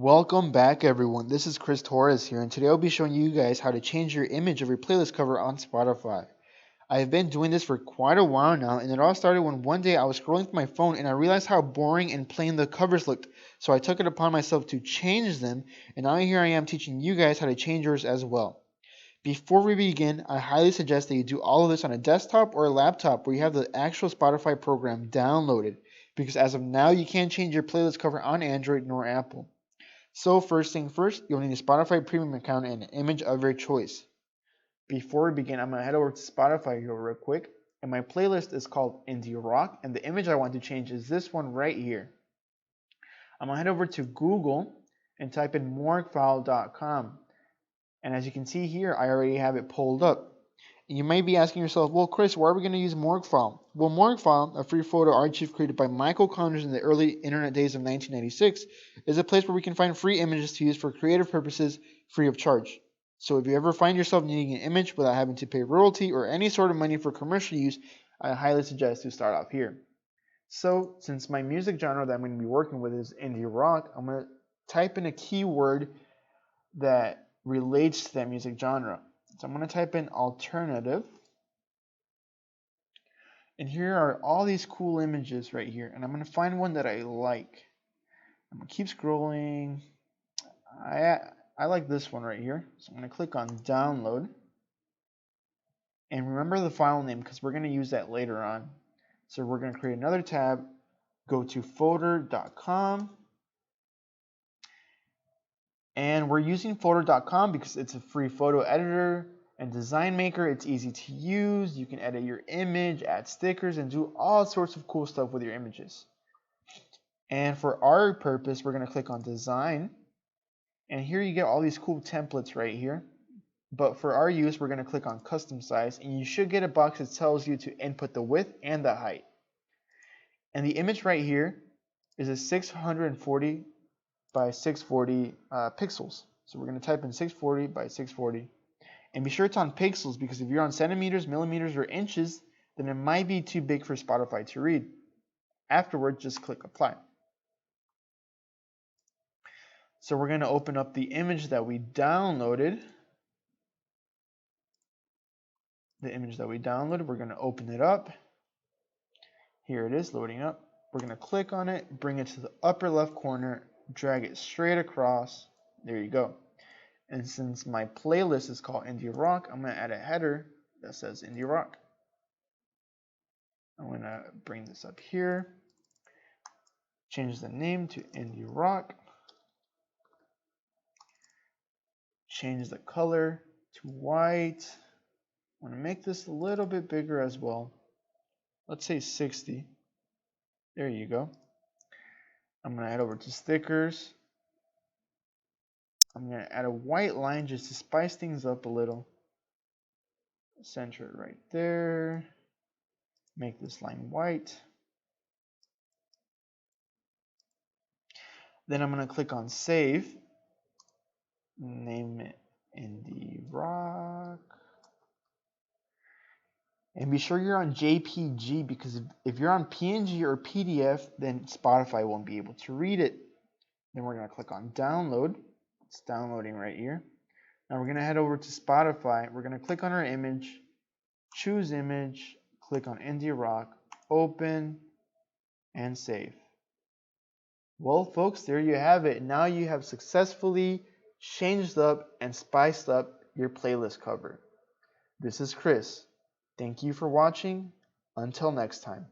Welcome back everyone, this is Chris Torres here, and today I'll be showing you guys how to change your image of your playlist cover on Spotify. I have been doing this for quite a while now, and it all started when one day I was scrolling through my phone and I realized how boring and plain the covers looked, so I took it upon myself to change them, and now here I am teaching you guys how to change yours as well. Before we begin, I highly suggest that you do all of this on a desktop or a laptop where you have the actual Spotify program downloaded, because as of now you can't change your playlist cover on Android nor Apple. So first thing first, you'll need a Spotify premium account and an image of your choice. Before we begin, I'm going to head over to Spotify here real quick. And my playlist is called Indie Rock. And the image I want to change is this one right here. I'm going to head over to Google and type in morguefile.com. And as you can see here, I already have it pulled up. And you might be asking yourself, well, Chris, why are we going to use Morguefile? Well, Morguefile, a free photo archive created by Michael Connors in the early internet days of 1996, is a place where we can find free images to use for creative purposes free of charge. So if you ever find yourself needing an image without having to pay royalty or any sort of money for commercial use, I highly suggest to start off here. So since my music genre that I'm going to be working with is indie rock, I'm going to type in a keyword that relates to that music genre. So I'm going to type in alternative. And here are all these cool images right here. And I'm going to find one that I like. I'm going to keep scrolling. I like this one right here. So I'm going to click on download. And remember the file name because we're going to use that later on. So we're going to create another tab. Go to folder.com. And we're using folder.com because it's a free photo editor and design maker. It's easy to use. You can edit your image, add stickers, and do all sorts of cool stuff with your images. And for our purpose, we're going to click on design. And here you get all these cool templates right here. But for our use, we're going to click on custom size. And you should get a box that tells you to input the width and the height. And the image right here is a 640 by 640 pixels. So we're going to type in 640 by 640. And be sure it's on pixels because if you're on centimeters, millimeters, or inches, then it might be too big for Spotify to read. Afterwards, just click apply. So we're going to open up the image that we downloaded. We're going to open it up. Here it is loading up. We're going to click on it, bring it to the upper left corner, drag it straight across. There you go. And since my playlist is called Indie Rock, I'm going to add a header that says Indie Rock. I'm going to bring this up here. Change the name to Indie Rock. Change the color to white. I want to make this a little bit bigger as well. Let's say 60. There you go. I'm going to head over to stickers. I'm going to add a white line just to spice things up a little. Center it right there. Make this line white. Then I'm going to click on save. Name it Indie Rock. And be sure you're on JPG because if you're on PNG or PDF, then Spotify won't be able to read it. Then we're going to click on download. It's downloading right here. Now we're going to head over to Spotify. We're going to click on our image, choose image, click on Indie Rock, open, and save. Well, folks, there you have it. Now you have successfully changed up and spiced up your playlist cover. This is Chris. Thank you for watching. Until next time.